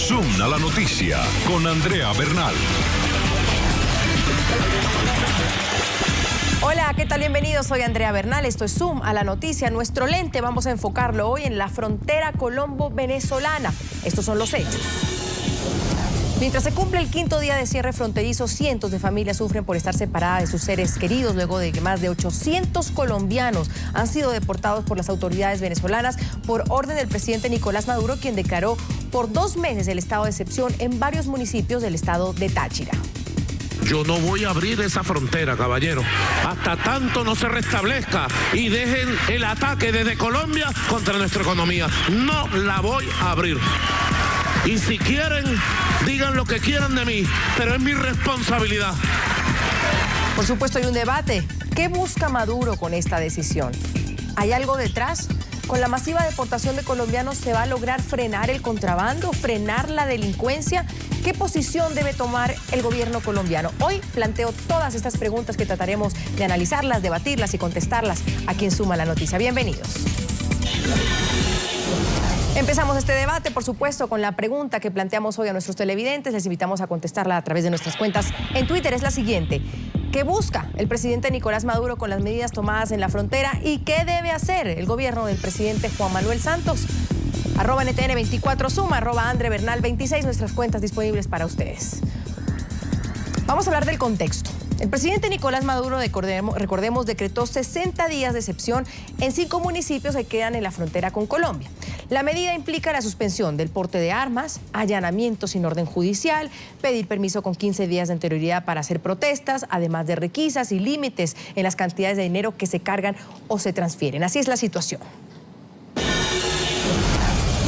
Zoom a la noticia con Andrea Bernal. Hola, ¿qué tal? Bienvenidos, soy Andrea Bernal, esto es Zoom a la noticia. Nuestro lente vamos a enfocarlo hoy en la frontera colombo-venezolana. Estos son los hechos. Mientras se cumple el quinto día de cierre fronterizo, cientos de familias sufren por estar separadas de sus seres queridos luego de que más de 800 colombianos han sido deportados por las autoridades venezolanas por orden del presidente Nicolás Maduro, quien declaró por 2 meses el estado de excepción en varios municipios del estado de Táchira. Yo no voy a abrir esa frontera, caballero, hasta tanto no se restablezca y dejen el ataque desde Colombia contra nuestra economía. No la voy a abrir. Y si quieren, digan lo que quieran de mí, pero es mi responsabilidad. Por supuesto, hay un debate. ¿Qué busca Maduro con esta decisión? ¿Hay algo detrás? ¿Con la masiva deportación de colombianos se va a lograr frenar el contrabando, frenar la delincuencia? ¿Qué posición debe tomar el gobierno colombiano? Hoy planteo todas estas preguntas que trataremos de analizarlas, debatirlas y contestarlas aquí en Suma la Noticia. Bienvenidos. Empezamos este debate, por supuesto, con la pregunta que planteamos hoy a nuestros televidentes. Les invitamos a contestarla a través de nuestras cuentas en Twitter. Es la siguiente. ¿Qué busca el presidente Nicolás Maduro con las medidas tomadas en la frontera? ¿Y qué debe hacer el gobierno del presidente Juan Manuel Santos? @NTN24 Suma, @AndreBernal26, nuestras cuentas disponibles para ustedes. Vamos a hablar del contexto. El presidente Nicolás Maduro, recordemos, decretó 60 días de excepción en 5 municipios que quedan en la frontera con Colombia. La medida implica la suspensión del porte de armas, allanamientos sin orden judicial, pedir permiso con 15 días de anterioridad para hacer protestas, además de requisas y límites en las cantidades de dinero que se cargan o se transfieren. Así es la situación.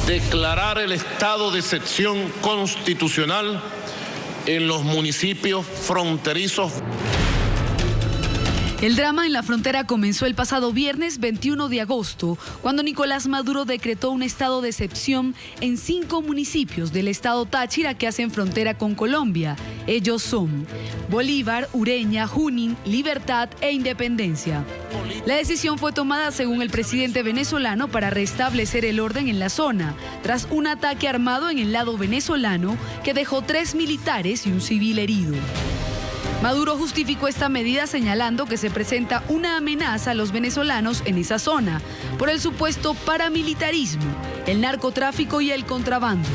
Declarar el estado de excepción constitucional en los municipios fronterizos. El drama en la frontera comenzó el pasado viernes 21 de agosto, cuando Nicolás Maduro decretó un estado de excepción en 5 municipios del estado Táchira que hacen frontera con Colombia. Ellos son Bolívar, Ureña, Junín, Libertad e Independencia. La decisión fue tomada, según el presidente venezolano, para restablecer el orden en la zona, tras un ataque armado en el lado venezolano que dejó 3 militares y un civil herido. Maduro justificó esta medida señalando que se presenta una amenaza a los venezolanos en esa zona por el supuesto paramilitarismo, el narcotráfico y el contrabando.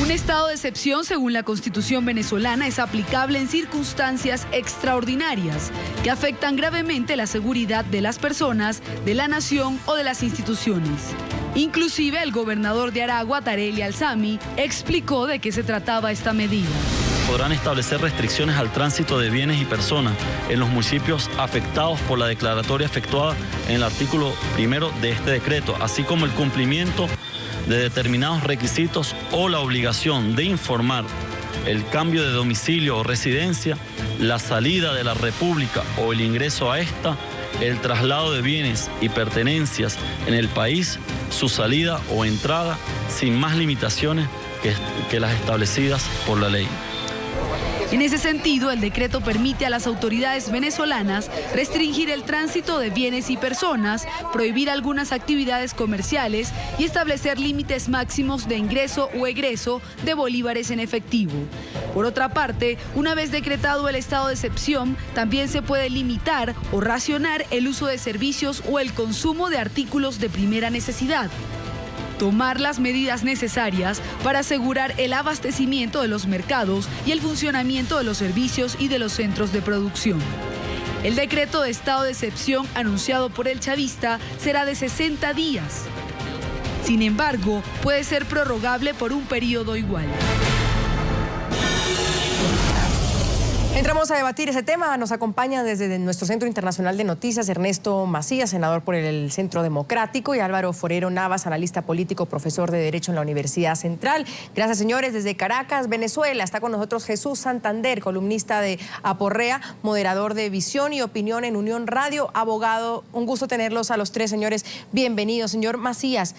Un estado de excepción, según la Constitución venezolana, es aplicable en circunstancias extraordinarias que afectan gravemente la seguridad de las personas, de la nación o de las instituciones. Inclusive el gobernador de Aragua, Tarely Alzami, explicó de qué se trataba esta medida. Podrán establecer restricciones al tránsito de bienes y personas en los municipios afectados por la declaratoria efectuada en el artículo 1 de este decreto, así como el cumplimiento de determinados requisitos o la obligación de informar el cambio de domicilio o residencia, la salida de la República o el ingreso a esta, el traslado de bienes y pertenencias en el país, su salida o entrada, sin más limitaciones que las establecidas por la ley. En ese sentido, el decreto permite a las autoridades venezolanas restringir el tránsito de bienes y personas, prohibir algunas actividades comerciales y establecer límites máximos de ingreso o egreso de bolívares en efectivo. Por otra parte, una vez decretado el estado de excepción, también se puede limitar o racionar el uso de servicios o el consumo de artículos de primera necesidad. Tomar las medidas necesarias para asegurar el abastecimiento de los mercados y el funcionamiento de los servicios y de los centros de producción. El decreto de estado de excepción anunciado por el chavista será de 60 días. Sin embargo, puede ser prorrogable por un periodo igual. Entramos a debatir ese tema. Nos acompaña desde nuestro Centro Internacional de Noticias Ernesto Macías, senador por el Centro Democrático, y Álvaro Forero Navas, analista político, profesor de Derecho en la Universidad Central. Gracias, señores. Desde Caracas, Venezuela, está con nosotros Jesús Santander, columnista de Aporrea, moderador de Visión y Opinión en Unión Radio, abogado. Un gusto tenerlos a los tres, señores. Bienvenidos. Señor Macías,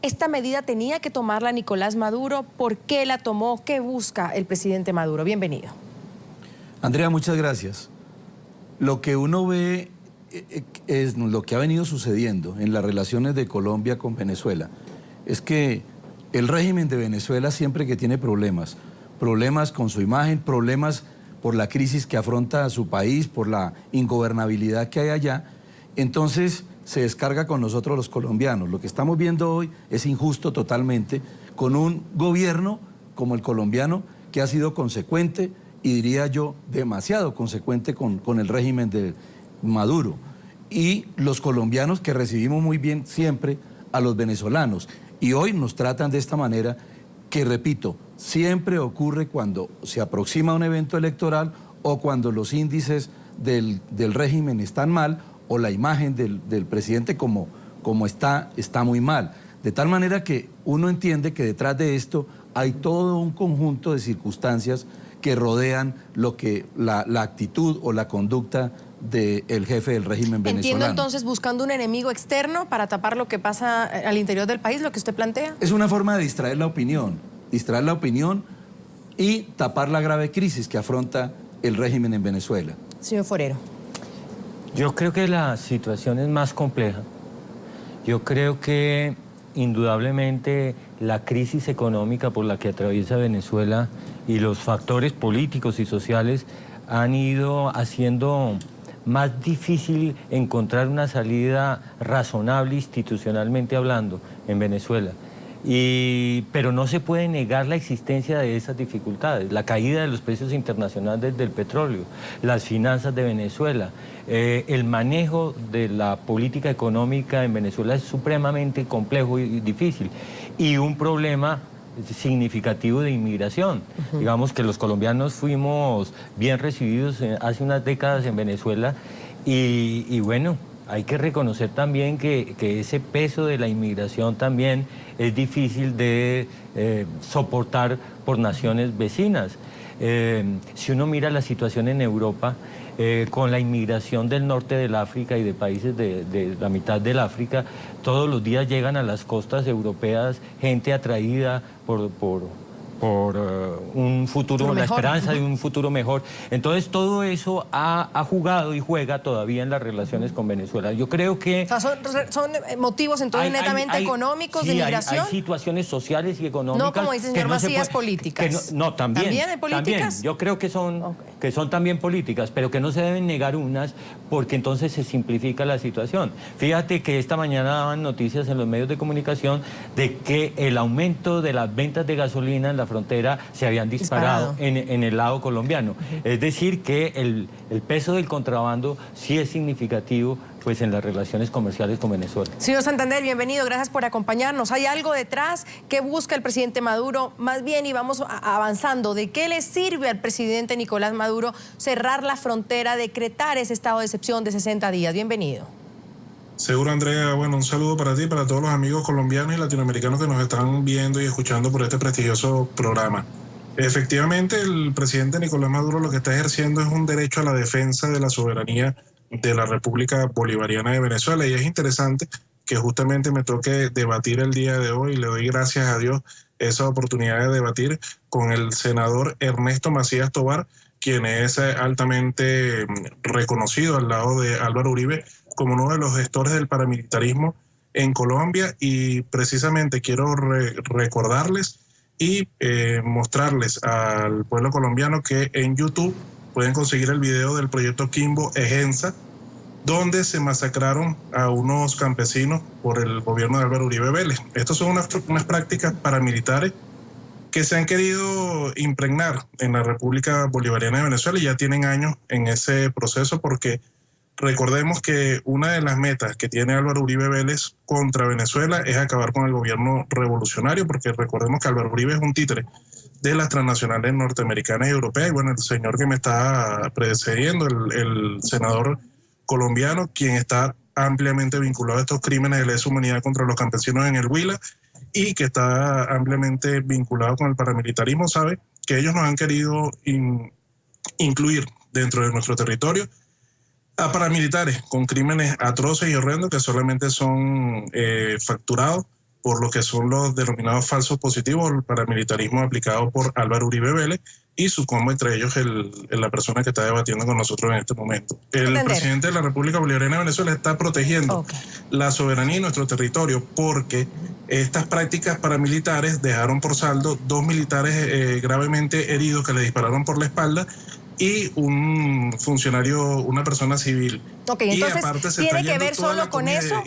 ¿esta medida tenía que tomarla Nicolás Maduro? ¿Por qué la tomó? ¿Qué busca el presidente Maduro? Bienvenido. Andrea, muchas gracias. Lo que uno ve es lo que ha venido sucediendo en las relaciones de Colombia con Venezuela. Es que El régimen de Venezuela siempre que tiene problemas con su imagen, problemas por la crisis que afronta su país, por la ingobernabilidad que hay allá, entonces se descarga con nosotros los colombianos. Lo que estamos viendo hoy es injusto totalmente, con un gobierno como el colombiano que ha sido consecuente y diría yo demasiado consecuente con el régimen de Maduro. Y los colombianos que recibimos muy bien siempre a los venezolanos. Y hoy nos tratan de esta manera que, repito, siempre ocurre cuando se aproxima un evento electoral o cuando los índices del régimen están mal o la imagen del presidente como está muy mal. De tal manera que uno entiende que detrás de esto hay todo un conjunto de circunstancias que rodean la actitud o la conducta del jefe del régimen venezolano. Entiendo entonces buscando un enemigo externo para tapar lo que pasa al interior del país, lo que usted plantea. Es una forma de distraer la opinión y tapar la grave crisis que afronta el régimen en Venezuela. Señor Forero. Yo creo que la situación es más compleja. Yo creo que indudablemente la crisis económica por la que atraviesa Venezuela y los factores políticos y sociales han ido haciendo más difícil encontrar una salida razonable institucionalmente hablando en Venezuela. Pero no se puede negar la existencia de esas dificultades, la caída de los precios internacionales del petróleo, las finanzas de Venezuela, el manejo de la política económica en Venezuela es supremamente complejo y difícil, y un problema significativo de inmigración. Digamos que los colombianos fuimos bien recibidos hace unas décadas en Venezuela y bueno, hay que reconocer también que ese peso de la inmigración también es difícil de soportar por naciones vecinas. Si uno mira la situación en Europa, con la inmigración del norte del África y de países de la mitad del África, todos los días llegan a las costas europeas gente atraída por un futuro, la esperanza de un futuro mejor. Entonces todo eso ha jugado y juega todavía en las relaciones con Venezuela. Yo creo que... O sea, son motivos entonces netamente económicos de inmigración. Hay situaciones sociales y económicas. No, como dice el señor Macías, políticas. También. ¿También hay políticas? También. Yo creo que son también políticas, pero que no se deben negar unas porque entonces se simplifica la situación. Fíjate que esta mañana daban noticias en los medios de comunicación de que el aumento de las ventas de gasolina en la frontera se habían disparado. En el lado colombiano. Es decir, que el peso del contrabando sí es significativo pues en las relaciones comerciales con Venezuela. Señor Santander, bienvenido, gracias por acompañarnos. ¿Hay algo detrás que busca el presidente Maduro? Más bien, y vamos avanzando, ¿de qué le sirve al presidente Nicolás Maduro cerrar la frontera, decretar ese estado de excepción de 60 días? Bienvenido. Seguro, Andrea. Bueno, un saludo para ti y para todos los amigos colombianos y latinoamericanos que nos están viendo y escuchando por este prestigioso programa. Efectivamente, el presidente Nicolás Maduro lo que está ejerciendo es un derecho a la defensa de la soberanía de la República Bolivariana de Venezuela, y es interesante que justamente me toque debatir el día de hoy, y le doy gracias a Dios esa oportunidad de debatir con el senador Ernesto Macías Tovar, quien es altamente reconocido al lado de Álvaro Uribe como uno de los gestores del paramilitarismo en Colombia, y precisamente quiero recordarles y mostrarles al pueblo colombiano que en YouTube pueden conseguir el video del proyecto Quimbo Ejensa, donde se masacraron a unos campesinos por el gobierno de Álvaro Uribe Vélez. Estas son unas prácticas paramilitares que se han querido impregnar en la República Bolivariana de Venezuela y ya tienen años en ese proceso, porque recordemos que una de las metas que tiene Álvaro Uribe Vélez contra Venezuela es acabar con el gobierno revolucionario, porque recordemos que Álvaro Uribe es un títere de las transnacionales norteamericanas y europeas. Y bueno, el señor que me está precediendo, el senador colombiano, quien está ampliamente vinculado a estos crímenes de lesa humanidad contra los campesinos en el Huila y que está ampliamente vinculado con el paramilitarismo, sabe que ellos nos han querido incluir dentro de nuestro territorio a paramilitares con crímenes atroces y horrendos que solamente son facturados por lo que son los denominados falsos positivos, el paramilitarismo aplicado por Álvaro Uribe Vélez y su combo, entre ellos la persona que está debatiendo con nosotros en este momento. El presidente de la República Bolivariana de Venezuela está protegiendo la soberanía y nuestro territorio, porque estas prácticas paramilitares dejaron por saldo 2 militares gravemente heridos que le dispararon por la espalda y un funcionario, una persona civil. Ok, entonces ¿tiene que ver solo con eso?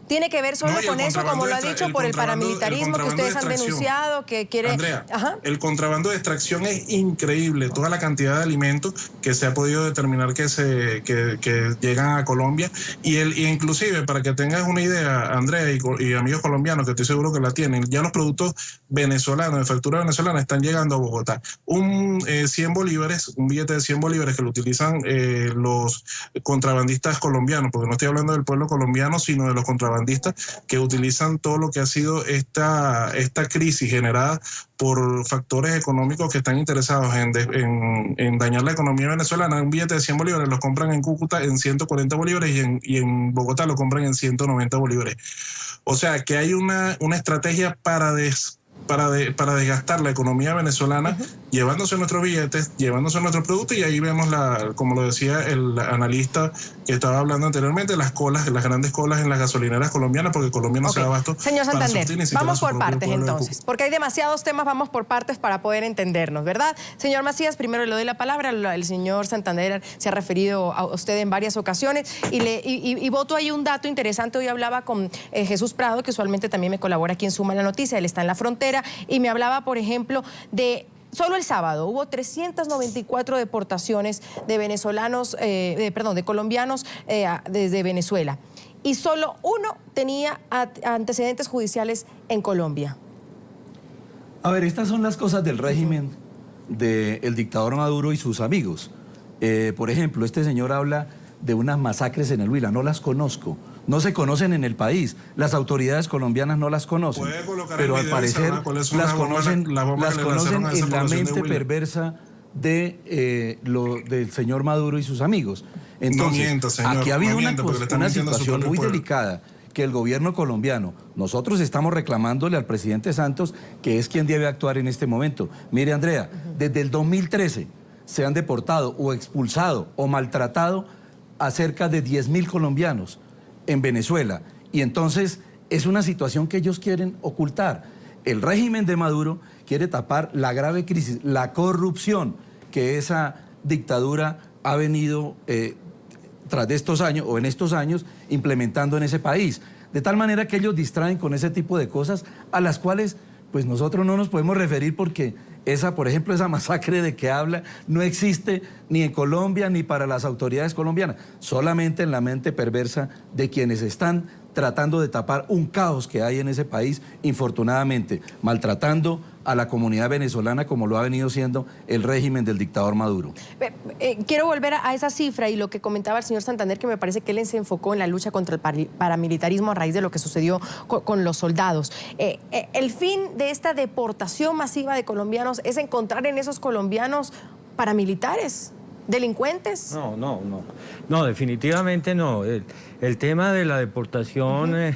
¿Tiene que ver solo con eso, como lo ha dicho, por el paramilitarismo que ustedes han denunciado, que quiere...? Andrea, el contrabando de extracción es increíble. Toda la cantidad de alimentos que se ha podido determinar que llegan a Colombia. Y inclusive, para que tengas una idea, Andrea y amigos colombianos, que estoy seguro que la tienen, ya los productos venezolanos, de factura venezolana, están llegando a Bogotá. 100 bolívares, un billete de 100 bolívares que lo utilizan los contrabandistas colombianos, porque no estoy hablando del pueblo colombiano, sino de los contrabandistas que utilizan todo lo que ha sido esta crisis generada por factores económicos que están interesados en dañar la economía venezolana. Un billete de 100 bolívares los compran en Cúcuta en 140 bolívares y en Bogotá lo compran en 190 bolívares. O sea que hay una estrategia para desgastar la economía venezolana, llevándose nuestros billetes, llevándose nuestros productos, y ahí vemos, como lo decía el analista que estaba hablando anteriormente, las grandes colas en las gasolineras colombianas, porque Colombia no se da abasto. Señor Santander, vamos por partes entonces, porque hay demasiados temas, vamos por partes para poder entendernos, ¿verdad? Señor Macías, primero le doy la palabra. El señor Santander se ha referido a usted en varias ocasiones y voto ahí un dato interesante. Hoy hablaba con Jesús Prado, que usualmente también me colabora aquí en Suma la Noticia, él está en la frontera, y me hablaba, por ejemplo, de solo el sábado hubo 394 deportaciones de venezolanos, de colombianos desde Venezuela, y solo uno tenía antecedentes judiciales en Colombia. A ver, estas son las cosas del régimen del dictador Maduro y sus amigos. Por ejemplo, este señor habla de unas masacres en el Huila. No las conozco. No se conocen en el país. Las autoridades colombianas no las conocen. Pero al parecer las conocen en la mente perversa del señor Maduro y sus amigos. Entonces, aquí ha habido una situación muy delicada que el gobierno colombiano, nosotros estamos reclamándole al presidente Santos, que es quien debe actuar en este momento. Mire, Andrea, desde el 2013 se han deportado o expulsado o maltratado a cerca de 10.000 colombianos en Venezuela. Y entonces es una situación que ellos quieren ocultar. El régimen de Maduro quiere tapar la grave crisis, la corrupción que esa dictadura ha venido tras de estos años o en estos años implementando en ese país. De tal manera que ellos distraen con ese tipo de cosas a las cuales pues nosotros no nos podemos referir, porque por ejemplo, esa masacre de que habla no existe ni en Colombia ni para las autoridades colombianas, solamente en la mente perversa de quienes están tratando de tapar un caos que hay en ese país, infortunadamente, maltratando a la comunidad venezolana como lo ha venido siendo el régimen del dictador Maduro. Quiero volver a esa cifra y lo que comentaba el señor Santander, que me parece que él se enfocó en la lucha contra el paramilitarismo a raíz de lo que sucedió con los soldados. El fin de esta deportación masiva de colombianos es encontrar en esos colombianos paramilitares, delincuentes. No, definitivamente no. El tema de la deportación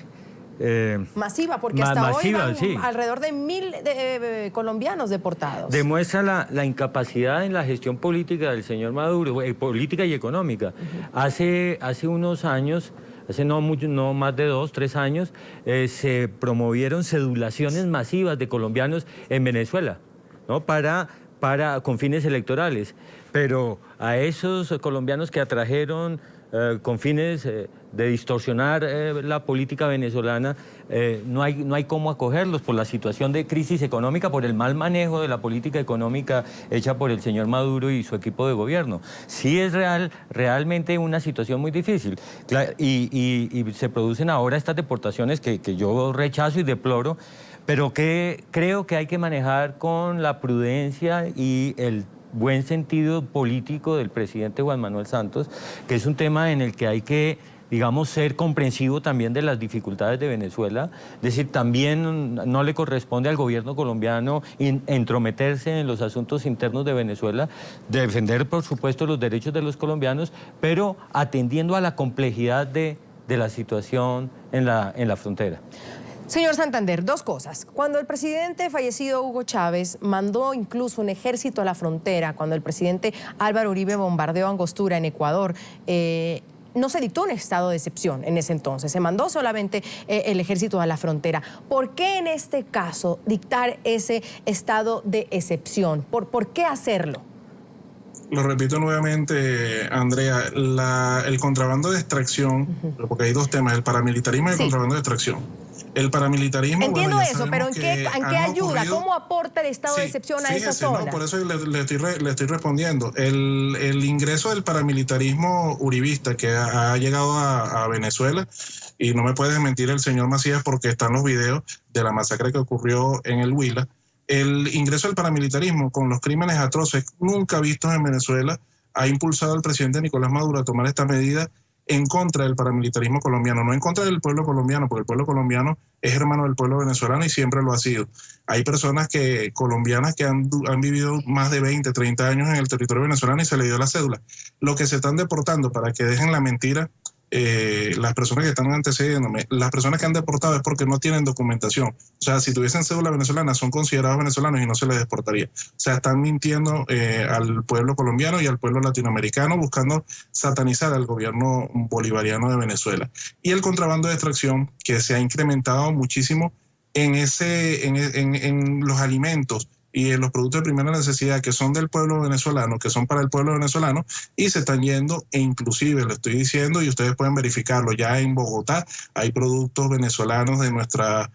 masiva, porque hasta hoy van alrededor de 1.000 colombianos deportados. Demuestra la incapacidad en la gestión política del señor Maduro, política y económica. Hace unos años, hace no más de 2, 3 años, se promovieron cedulaciones masivas de colombianos en Venezuela, ¿no? con fines electorales. Pero a esos colombianos que atrajeron con fines de distorsionar la política venezolana, no hay cómo acogerlos por la situación de crisis económica, por el mal manejo de la política económica hecha por el señor Maduro y su equipo de gobierno. Sí es realmente una situación muy difícil. Y se producen ahora estas deportaciones que yo rechazo y deploro, pero que creo que hay que manejar con la prudencia y el buen sentido político del presidente Juan Manuel Santos, que es un tema en el que hay que, digamos, ser comprensivo también de las dificultades de Venezuela. Es decir, también no le corresponde al gobierno colombiano entrometerse en los asuntos internos de Venezuela, defender, por supuesto, los derechos de los colombianos, pero atendiendo a la complejidad de la situación en la frontera. Señor Santander, dos cosas. Cuando el presidente fallecido Hugo Chávez mandó incluso un ejército a la frontera, cuando el presidente Álvaro Uribe bombardeó Angostura en Ecuador, no se dictó un estado de excepción en ese entonces, se mandó solamente el ejército a la frontera. ¿Por qué en este caso dictar ese estado de excepción? ¿Por qué hacerlo? Lo repito nuevamente, Andrea, el contrabando de extracción, porque hay dos temas, el paramilitarismo y el contrabando de extracción. El paramilitarismo... Entiendo eso, pero ¿en qué ayuda? ¿Cómo aporta el estado de excepción a esa zona? No, por eso le estoy respondiendo. El ingreso del paramilitarismo uribista que ha llegado a Venezuela, y no me puede desmentir el señor Macías porque están los videos de la masacre que ocurrió en el Huila. El ingreso del paramilitarismo con los crímenes atroces nunca vistos en Venezuela ha impulsado al presidente Nicolás Maduro a tomar esta medida en contra del paramilitarismo colombiano, no en contra del pueblo colombiano, porque el pueblo colombiano es hermano del pueblo venezolano y siempre lo ha sido. Hay personas colombianas que han vivido más de 20, 30 años en el territorio venezolano y se le dio la cédula. Lo que se están deportando, para que dejen la mentira, las personas que están antecediéndome, las personas que han deportado es porque no tienen documentación. O sea, si tuviesen cédula venezolana, son considerados venezolanos y no se les deportaría. O sea, están mintiendo al pueblo colombiano y al pueblo latinoamericano, buscando satanizar al gobierno bolivariano de Venezuela. Y el contrabando de extracción, que se ha incrementado muchísimo en los alimentos y en los productos de primera necesidad que son del pueblo venezolano, que son para el pueblo venezolano, y se están yendo, e inclusive lo estoy diciendo y ustedes pueden verificarlo, ya en Bogotá hay productos venezolanos de nuestra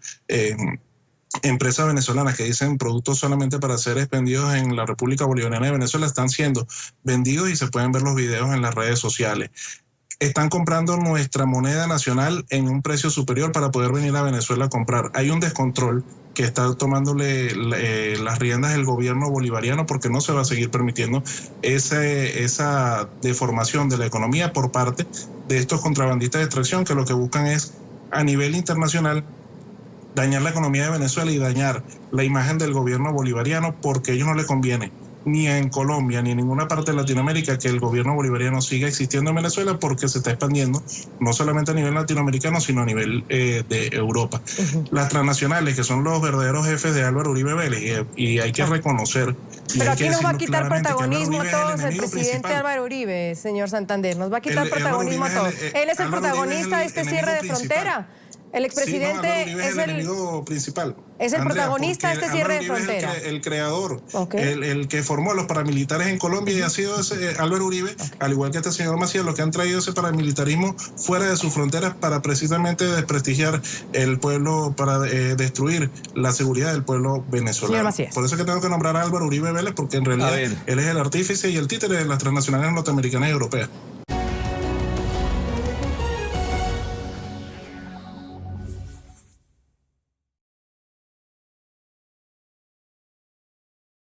empresas venezolanas que dicen productos solamente para ser expendidos en la República Bolivariana de Venezuela, están siendo vendidos y se pueden ver los videos en las redes sociales. Están comprando nuestra moneda nacional en un precio superior para poder venir a Venezuela a comprar. Hay un descontrol que está tomándole las riendas del gobierno bolivariano, porque no se va a seguir permitiendo esa deformación de la economía por parte de estos contrabandistas de extracción, que lo que buscan es, a nivel internacional, dañar la economía de Venezuela y dañar la imagen del gobierno bolivariano, porque a ellos no les conviene, ni en Colombia ni en ninguna parte de Latinoamérica, que el gobierno bolivariano siga existiendo en Venezuela, porque se está expandiendo no solamente a nivel latinoamericano, sino a nivel de Europa. Las transnacionales, que son los verdaderos jefes de Álvaro Uribe Vélez, y hay que reconocer... Pero aquí nos va a quitar protagonismo a todos el presidente Álvaro Uribe, señor Santander, nos va a quitar protagonismo a todos. Él es el protagonista de este cierre de frontera. El expresidente es el enemigo principal. Es el protagonista de este cierre de frontera. El creador, el que formó a los paramilitares en Colombia, y ha sido Álvaro Uribe, al igual que este señor Macías, lo que han traído ese paramilitarismo fuera de sus fronteras para precisamente desprestigiar el pueblo, para destruir la seguridad del pueblo venezolano. Por eso es que tengo que nombrar a Álvaro Uribe Vélez, porque en realidad él es el artífice y el títere de las transnacionales norteamericanas y europeas.